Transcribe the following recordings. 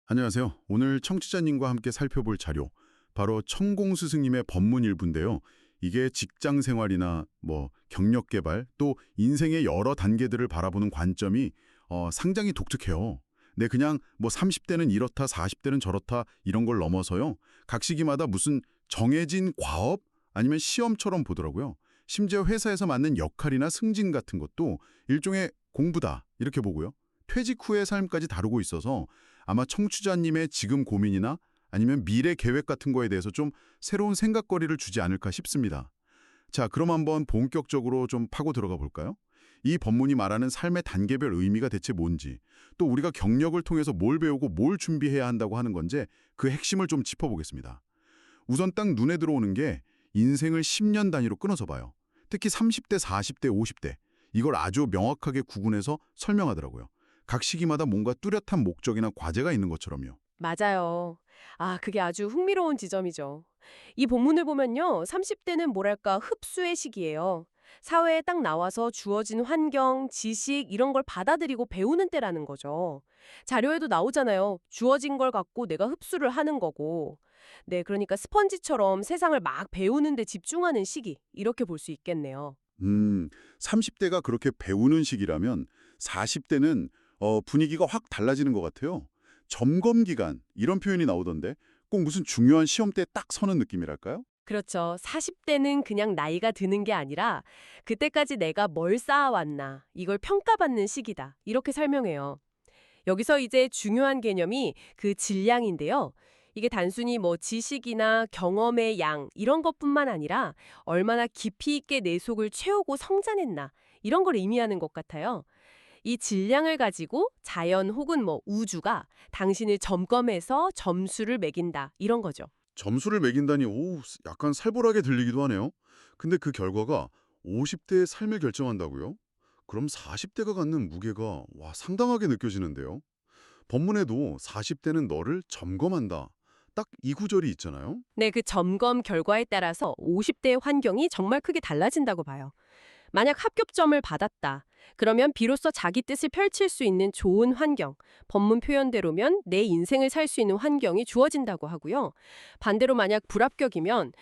안녕하세요. 오늘 청취자님과 함께 살펴볼 자료, 바로 천공 스승님의 법문 일부인데요. 이게 직장 생활이나 경력 개발, 또 인생의 여러 단계들을 바라보는 관점이 상당히 독특해요. 네, 그냥 30대는 이렇다, 40대는 저렇다 이런 걸 넘어서요. 각 시기마다 무슨 정해진 과업 아니면 시험처럼 보더라고요. 심지어 회사에서 맡는 역할이나 승진 같은 것도 일종의 공부다 이렇게 보고요. 퇴직 후의 삶까지 다루고 있어서 아마 청취자님의 지금 고민이나 아니면 미래 계획 같은 거에 대해서 좀 새로운 생각거리를 주지 않을까 싶습니다. 자, 그럼 한번 본격적으로 좀 파고 들어가 볼까요? 이 법문이 말하는 삶의 단계별 의미가 대체 뭔지, 또 우리가 경력을 통해서 뭘 배우고 뭘 준비해야 한다고 하는 건지 그 핵심을 좀 짚어보겠습니다. 우선 딱 눈에 들어오는 게 인생을 10년 단위로 끊어서 봐요. 특히 30대, 40대, 50대. 이걸 아주 명확하게 구분해서 설명하더라고요. 각 시기마다 뭔가 뚜렷한 목적이나 과제가 있는 것처럼요. 맞아요. 그게 아주 흥미로운 지점이죠. 이 본문을 보면요. 30대는 뭐랄까 흡수의 시기예요. 사회에 딱 나와서 주어진 환경, 지식 이런 걸 받아들이고 배우는 때라는 거죠. 자료에도 나오잖아요. 주어진 걸 갖고 내가 흡수를 하는 거고. 네, 그러니까 스펀지처럼 세상을 막 배우는 데 집중하는 시기. 이렇게 볼 수 있겠네요. 30대가 그렇게 배우는 시기라면 40대는 분위기가 확 달라지는 것 같아요. 점검 기간 이런 표현이 나오던데 꼭 무슨 중요한 시험 때 딱 서는 느낌이랄까요? 그렇죠. 40대는 그냥 나이가 드는 게 아니라 그때까지 내가 뭘 쌓아왔나, 이걸 평가받는 시기다. 이렇게 설명해요. 여기서 이제 중요한 개념이 그 질량인데요. 이게 단순히 지식이나 경험의 양, 이런 것뿐만 아니라 얼마나 깊이 있게 내 속을 채우고 성장했나, 이런 걸 의미하는 것 같아요. 이 질량을 가지고 자연 혹은 우주가 당신을 점검해서 점수를 매긴다, 이런 거죠. 점수를 매긴다니 약간 살벌하게 들리기도 하네요. 근데 그 결과가 50대의 삶을 결정한다고요? 그럼 40대가 갖는 무게가 상당하게 느껴지는데요. 법문에도 40대는 너를 점검한다. 딱 이 구절이 있잖아요. 네, 그 점검 결과에 따라서 50대의 환경이 정말 크게 달라진다고 봐요. 만약 합격점을 받았다. 그러면 비로소 자기 뜻을 펼칠 수 있는 좋은 환경, 법문 표현대로면 내 인생을 살 수 있는 환경이 주어진다고 하고요. 반대로 만약 불합격이면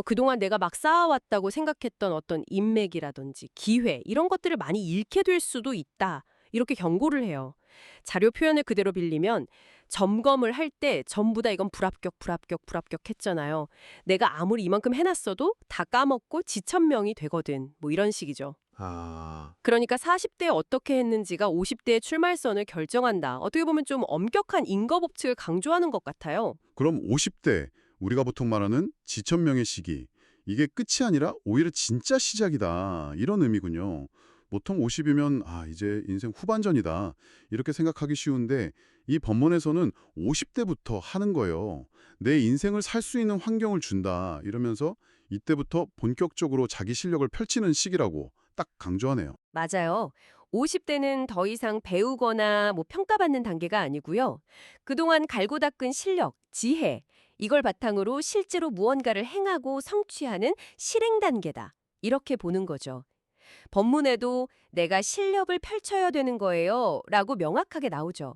그동안 내가 막 쌓아왔다고 생각했던 어떤 인맥이라든지 기회 이런 것들을 많이 잃게 될 수도 있다. 이렇게 경고를 해요. 자료 표현을 그대로 빌리면 점검을 할 때 전부 다 이건 불합격, 불합격, 불합격 했잖아요. 내가 아무리 이만큼 해놨어도 다 까먹고 지천명이 되거든. 이런 식이죠. 아, 그러니까 40대에 어떻게 했는지가 50대의 출발선을 결정한다. 어떻게 보면 좀 엄격한 인거 법칙을 강조하는 것 같아요. 그럼 50대, 우리가 보통 말하는 지천명의 시기, 이게 끝이 아니라 오히려 진짜 시작이다. 이런 의미군요. 보통 50이면 이제 인생 후반전이다. 이렇게 생각하기 쉬운데 이 법문에서는 50대부터 하는 거예요. 내 인생을 살 수 있는 환경을 준다. 이러면서 이때부터 본격적으로 자기 실력을 펼치는 시기라고 딱 강조하네요. 맞아요. 50대는 더 이상 배우거나 평가받는 단계가 아니고요. 그동안 갈고 닦은 실력, 지혜, 이걸 바탕으로 실제로 무언가를 행하고 성취하는 실행 단계다. 이렇게 보는 거죠. 법문에도 내가 실력을 펼쳐야 되는 거예요. 라고 명확하게 나오죠.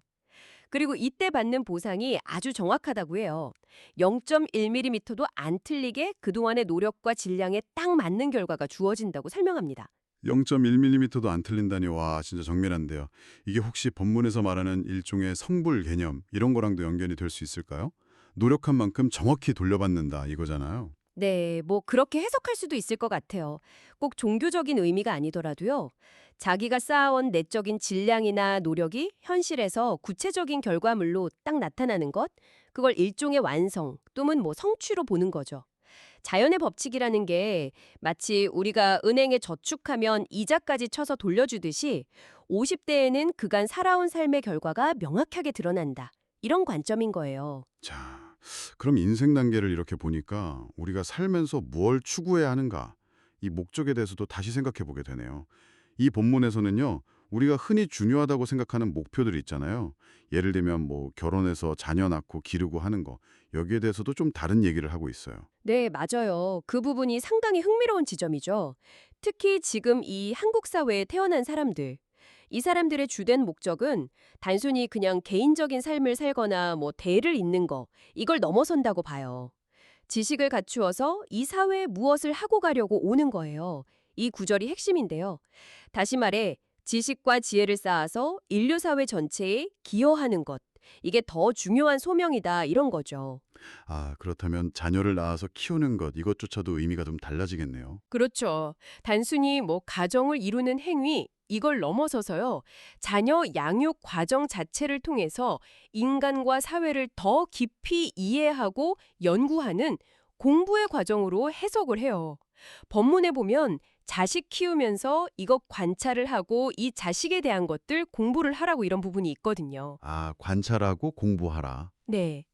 그리고 이때 받는 보상이 아주 정확하다고 해요. 0.1mm도 안 틀리게 그동안의 노력과 질량에 딱 맞는 결과가 주어진다고 설명합니다. 0.1mm도 안 틀린다니 진짜 정밀한데요. 이게 혹시 법문에서 말하는 일종의 성불 개념 이런 거랑도 연결이 될 수 있을까요? 노력한 만큼 정확히 돌려받는다 이거잖아요. 네, 그렇게 해석할 수도 있을 것 같아요. 꼭 종교적인 의미가 아니더라도요. 자기가 쌓아온 내적인 질량이나 노력이 현실에서 구체적인 결과물로 딱 나타나는 것, 그걸 일종의 완성 또는 성취로 보는 거죠. 자연의 법칙이라는 게 마치 우리가 은행에 저축하면 이자까지 쳐서 돌려주듯이 50대에는 그간 살아온 삶의 결과가 명확하게 드러난다. 이런 관점인 거예요. 자, 그럼 인생 단계를 이렇게 보니까 우리가 살면서 뭘 추구해야 하는가 이 목적에 대해서도 다시 생각해 보게 되네요. 이 본문에서는요. 우리가 흔히 중요하다고 생각하는 목표들이 있잖아요. 예를 들면 결혼해서 자녀 낳고 기르고 하는 거. 여기에 대해서도 좀 다른 얘기를 하고 있어요. 네, 맞아요. 그 부분이 상당히 흥미로운 지점이죠. 특히 지금 이 한국 사회에 태어난 사람들. 이 사람들의 주된 목적은 단순히 그냥 개인적인 삶을 살거나 대를 잇는 거, 이걸 넘어선다고 봐요. 지식을 갖추어서 이 사회에 무엇을 하고 가려고 오는 거예요. 이 구절이 핵심인데요. 다시 말해, 지식과 지혜를 쌓아서 인류 사회 전체에 기여하는 것. 이게 더 중요한 소명이다, 이런 거죠. 아, 그렇다면 자녀를 낳아서 키우는 것, 이것조차도 의미가 좀 달라지겠네요. 그렇죠. 단순히 가정을 이루는 행위, 이걸 넘어서서요. 자녀 양육 과정 자체를 통해서 인간과 사회를 더 깊이 이해하고 연구하는 공부의 과정으로 해석을 해요. 본문에 보면 자식 키우면서 이것 관찰을 하고 이 자식에 대한 것들 공부를 하라고 이런 부분이 있거든요. 아, 관찰하고 공부하라. 네.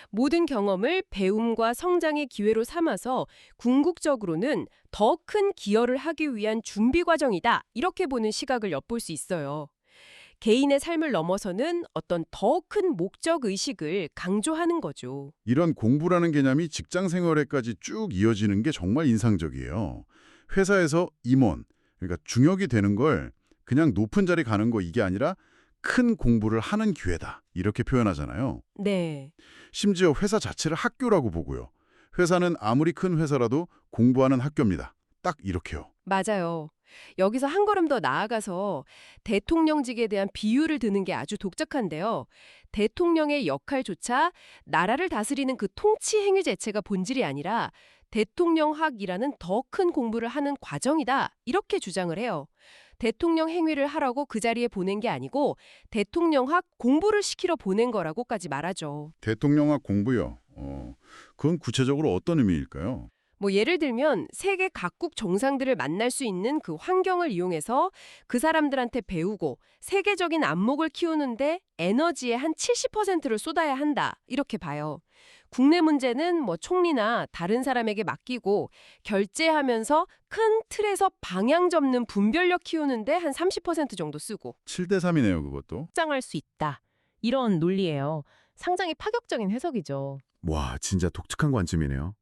모든 경험을 배움과 성장의 기회로 삼아서 궁극적으로는 더 큰 기여를 하기 위한 준비 과정이다. 이렇게 보는 시각을 엿볼 수 있어요. 개인의 삶을 넘어서는 어떤 더 큰 목적 의식을 강조하는 거죠. 이런 공부라는 개념이 직장 생활에까지 쭉 이어지는 게 정말 인상적이에요. 회사에서 임원, 그러니까 중역이 되는 걸 그냥 높은 자리 가는 거 이게 아니라 큰 공부를 하는 기회다. 이렇게 표현하잖아요. 네. 심지어 회사 자체를 학교라고 보고요. 회사는 아무리 큰 회사라도 공부하는 학교입니다. 딱 이렇게요. 맞아요. 여기서 한 걸음 더 나아가서 대통령직에 대한 비유를 드는 게 아주 독특한데요. 대통령의 역할조차 나라를 다스리는 그 통치 행위 자체가 본질이 아니라 대통령학이라는 더 큰 공부를 하는 과정이다. 이렇게 주장을 해요. 대통령 행위를 하라고 그 자리에 보낸 게 아니고 대통령학 공부를 시키러 보낸 거라고까지 말하죠. 대통령학 공부요. 그건 구체적으로 어떤 의미일까요? 예를 들면 세계 각국 정상들을 만날 수 있는 그 환경을 이용해서 그 사람들한테 배우고 세계적인 안목을 키우는데 에너지의 한 70%를 쏟아야 한다. 이렇게 봐요. 국내 문제는 총리나 다른 사람에게 맡기고 결제하면서 큰 틀에서 방향 잡는 분별력 키우는데 한 30% 정도 쓰고 7대 3이네요, 그것도. 확장할 수 있다. 이런 논리예요. 상당히 파격적인 해석이죠. 와, 진짜 독특한 관점이네요.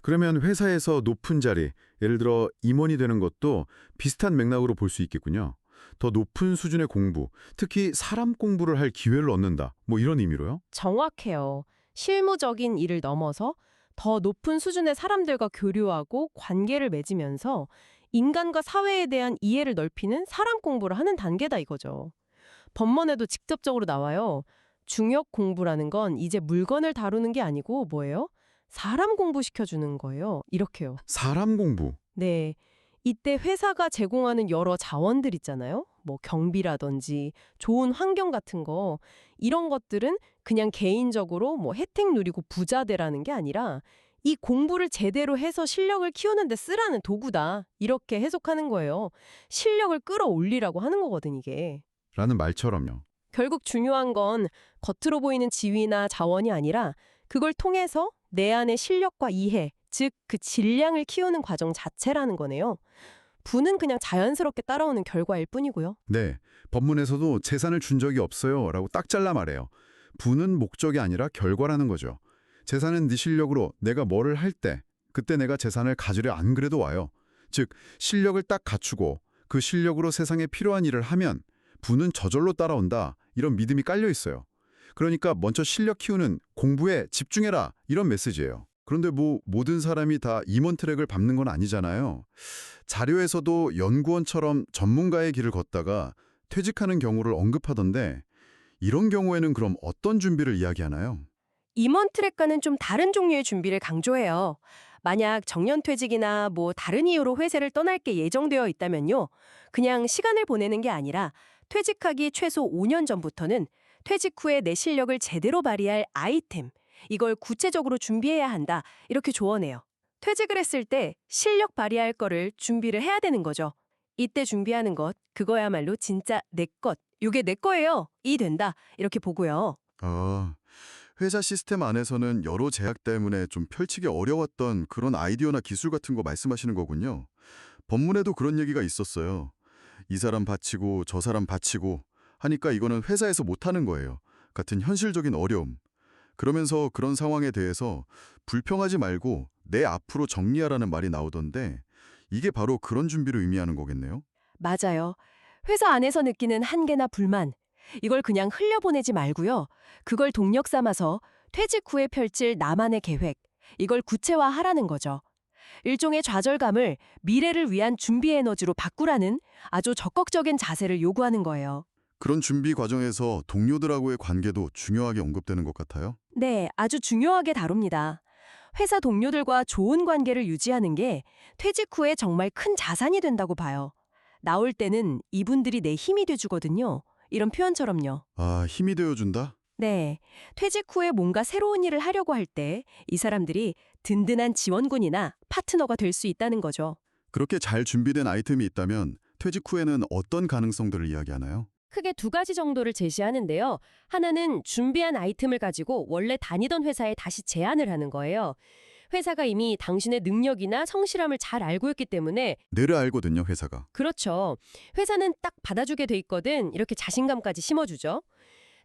그러면 회사에서 높은 자리, 예를 들어 임원이 되는 것도 비슷한 맥락으로 볼 수 있겠군요. 더 높은 수준의 공부, 특히 사람 공부를 할 기회를 얻는다. 이런 의미로요? 정확해요. 실무적인 일을 넘어서 더 높은 수준의 사람들과 교류하고 관계를 맺으면서 인간과 사회에 대한 이해를 넓히는 사람 공부를 하는 단계다 이거죠. 법문에도 직접적으로 나와요. 중역 공부라는 건 이제 물건을 다루는 게 아니고 뭐예요? 사람 공부시켜주는 거예요. 이렇게요. 사람 공부. 네. 이때 회사가 제공하는 여러 자원들 있잖아요. 경비라든지 좋은 환경 같은 거. 이런 것들은 그냥 개인적으로 혜택 누리고 부자 되라는 게 아니라 이 공부를 제대로 해서 실력을 키우는 데 쓰라는 도구다. 이렇게 해석하는 거예요. 실력을 끌어올리라고 하는 거거든, 이게. 라는 말처럼요. 결국 중요한 건 겉으로 보이는 지위나 자원이 아니라 그걸 통해서 내 안의 실력과 이해, 즉 그 질량을 키우는 과정 자체라는 거네요. 부는 그냥 자연스럽게 따라오는 결과일 뿐이고요. 네, 법문에서도 재산을 준 적이 없어요 라고 딱 잘라 말해요. 부는 목적이 아니라 결과라는 거죠. 재산은 네 실력으로 내가 뭐를 할 때, 그때 내가 재산을 가지려 안 그래도 와요. 즉, 실력을 딱 갖추고 그 실력으로 세상에 필요한 일을 하면 부는 저절로 따라온다. 이런 믿음이 깔려 있어요. 그러니까 먼저 실력 키우는 공부에 집중해라. 이런 메시지예요. 그런데 모든 사람이 다 임원 트랙을 밟는 건 아니잖아요. 자료에서도 연구원처럼 전문가의 길을 걷다가 퇴직하는 경우를 언급하던데 이런 경우에는 그럼 어떤 준비를 이야기하나요? 임원 트랙과는 좀 다른 종류의 준비를 강조해요. 만약 정년퇴직이나 다른 이유로 회사를 떠날 게 예정되어 있다면요. 그냥 시간을 보내는 게 아니라 퇴직하기 최소 5년 전부터는 퇴직 후에 내 실력을 제대로 발휘할 아이템, 이걸 구체적으로 준비해야 한다. 이렇게 조언해요. 퇴직을 했을 때 실력 발휘할 거를 준비를 해야 되는 거죠. 이때 준비하는 것, 그거야말로 진짜 내 것. 이게 내 거예요. 이 된다. 이렇게 보고요. 아, 회사 시스템 안에서는 여러 제약 때문에 좀 펼치기 어려웠던 그런 아이디어나 기술 같은 거 말씀하시는 거군요. 법문에도 그런 얘기가 있었어요. 이 사람 바치고 저 사람 바치고 하니까 이거는 회사에서 못하는 거예요. 같은 현실적인 어려움. 그러면서 그런 상황에 대해서 불평하지 말고 내 앞으로 정리하라는 말이 나오던데 이게 바로 그런 준비를 의미하는 거겠네요. 맞아요. 회사 안에서 느끼는 한계나 불만, 이걸 그냥 흘려보내지 말고요. 그걸 동력 삼아서 퇴직 후에 펼칠 나만의 계획, 이걸 구체화하라는 거죠. 일종의 좌절감을 미래를 위한 준비 에너지로 바꾸라는 아주 적극적인 자세를 요구하는 거예요. 그런 준비 과정에서 동료들하고의 관계도 중요하게 언급되는 것 같아요. 네, 아주 중요하게 다룹니다. 회사 동료들과 좋은 관계를 유지하는 게 퇴직 후에 정말 큰 자산이 된다고 봐요. 나올 때는 이분들이 내 힘이 돼주거든요. 이런 표현처럼요. 아, 힘이 되어준다? 네, 퇴직 후에 뭔가 새로운 일을 하려고 할 때 이 사람들이 든든한 지원군이나 파트너가 될 수 있다는 거죠. 그렇게 잘 준비된 아이템이 있다면 퇴직 후에는 어떤 가능성들을 이야기하나요? 크게 두 가지 정도를 제시하는데요. 하나는 준비한 아이템을 가지고 원래 다니던 회사에 다시 제안을 하는 거예요. 회사가 이미 당신의 능력이나 성실함을 잘 알고 있기 때문에 뇌를 알거든요, 회사가. 그렇죠. 회사는 딱 받아주게 돼 있거든. 이렇게 자신감까지 심어주죠.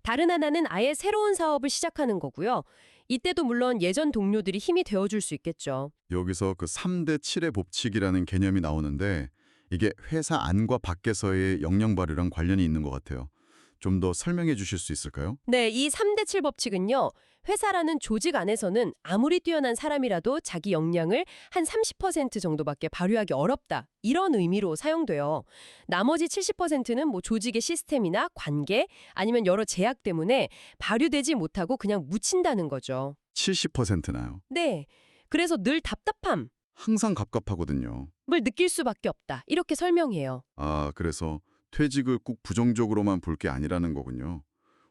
다른 하나는 아예 새로운 사업을 시작하는 거고요. 이때도 물론 예전 동료들이 힘이 되어줄 수 있겠죠. 여기서 그 3대 7의 법칙이라는 개념이 나오는데 이게 회사 안과 밖에서의 역량 발휘랑 관련이 있는 것 같아요. 좀 더 설명해 주실 수 있을까요? 네, 이 3대 7 법칙은요. 회사라는 조직 안에서는 아무리 뛰어난 사람이라도 자기 역량을 한 30% 정도밖에 발휘하기 어렵다. 이런 의미로 사용돼요. 나머지 70%는 뭐 조직의 시스템이나 관계 아니면 여러 제약 때문에 발휘되지 못하고 그냥 묻힌다는 거죠. 70%나요. 네, 그래서 늘 답답함을 항상 갑갑하거든요. 느낄 수밖에 없다. 이렇게 설명해요. 아, 그래서 퇴직을 꼭 부정적으로만 볼 게 아니라는 거군요.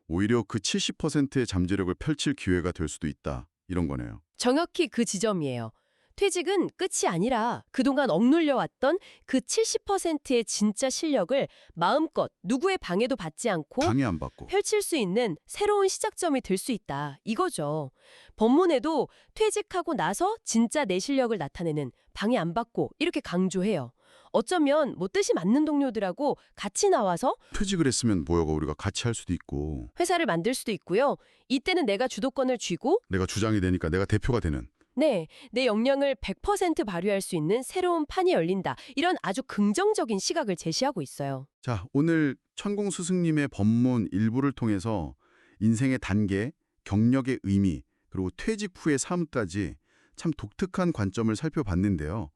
오히려 그 70%의 잠재력을 펼칠 기회가 될 수도 있다. 이런 거네요. 정확히 그 지점이에요. 퇴직은 끝이 아니라 그동안 억눌려왔던 그 70%의 진짜 실력을 마음껏 누구의 방해도 받지 않고 방해 안 받고. 펼칠 수 있는 새로운 시작점이 될 수 있다. 이거죠. 법문에도 퇴직하고 나서 진짜 내 실력을 나타내는 방해 안 받고 이렇게 강조해요. 어쩌면 뭐 뜻이 맞는 동료들하고 같이 나와서 퇴직을 했으면 뭐여가 우리가 같이 할 수도 있고 회사를 만들 수도 있고요. 이때는 내가 주도권을 쥐고 내가 주장이 되니까 내가 대표가 되는. 네, 내 역량을 100% 발휘할 수 있는 새로운 판이 열린다. 이런 아주 긍정적인 시각을 제시하고 있어요. 자, 오늘 천공 스승님의 법문 일부를 통해서 인생의 단계, 경력의 의미, 그리고 퇴직 후의 삶까지 참 독특한 관점을 살펴봤는데요.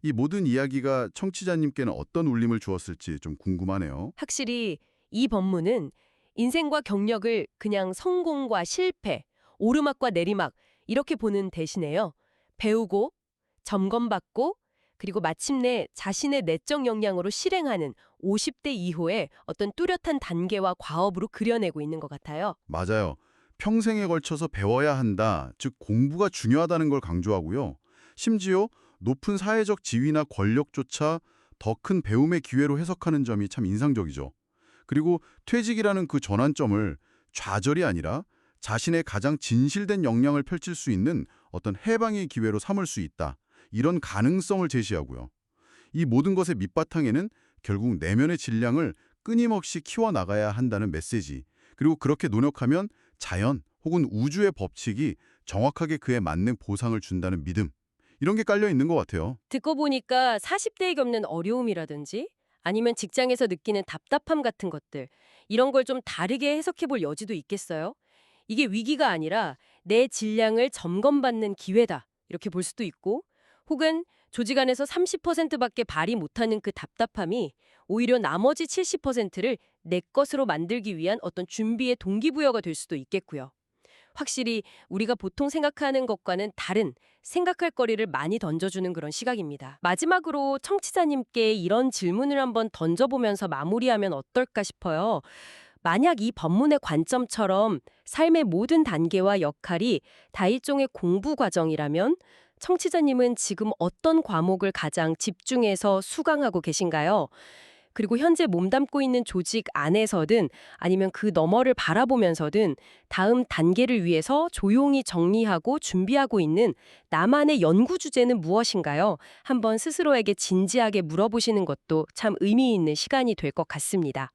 이 모든 이야기가 청취자님께는 어떤 울림을 주었을지 좀 궁금하네요. 확실히 이 법문은 인생과 경력을 그냥 성공과 실패, 오르막과 내리막 이렇게 보는 대신에요. 배우고, 점검받고, 그리고 마침내 자신의 내적 역량으로 실행하는 50대 이후의 어떤 뚜렷한 단계와 과업으로 그려내고 있는 것 같아요. 맞아요. 평생에 걸쳐서 배워야 한다, 즉 공부가 중요하다는 걸 강조하고요. 심지어 높은 사회적 지위나 권력조차 더 큰 배움의 기회로 해석하는 점이 참 인상적이죠. 그리고 퇴직이라는 그 전환점을 좌절이 아니라 자신의 가장 진실된 역량을 펼칠 수 있는 어떤 해방의 기회로 삼을 수 있다. 이런 가능성을 제시하고요. 이 모든 것의 밑바탕에는 결국 내면의 질량을 끊임없이 키워나가야 한다는 메시지, 그리고 그렇게 노력하면 자연 혹은 우주의 법칙이 정확하게 그에 맞는 보상을 준다는 믿음, 이런 게 깔려 있는 것 같아요. 듣고 보니까 40대에 겪는 어려움이라든지 아니면 직장에서 느끼는 답답함 같은 것들 이런 걸 좀 다르게 해석해 볼 여지도 있겠어요? 이게 위기가 아니라 내 질량을 점검받는 기회다. 이렇게 볼 수도 있고 혹은 조직 안에서 30%밖에 발휘 못하는 그 답답함이 오히려 나머지 70%를 내 것으로 만들기 위한 어떤 준비의 동기부여가 될 수도 있겠고요. 확실히 우리가 보통 생각하는 것과는 다른 생각할 거리를 많이 던져주는 그런 시각입니다. 마지막으로 청취자님께 이런 질문을 한번 던져보면서 마무리하면 어떨까 싶어요. 만약 이 법문의 관점처럼 삶의 모든 단계와 역할이 다 일종의 공부 과정이라면 청취자님은 지금 어떤 과목을 가장 집중해서 수강하고 계신가요? 그리고 현재 몸담고 있는 조직 안에서든 아니면 그 너머를 바라보면서든 다음 단계를 위해서 조용히 정리하고 준비하고 있는 나만의 연구 주제는 무엇인가요? 한번 스스로에게 진지하게 물어보시는 것도 참 의미 있는 시간이 될 것 같습니다.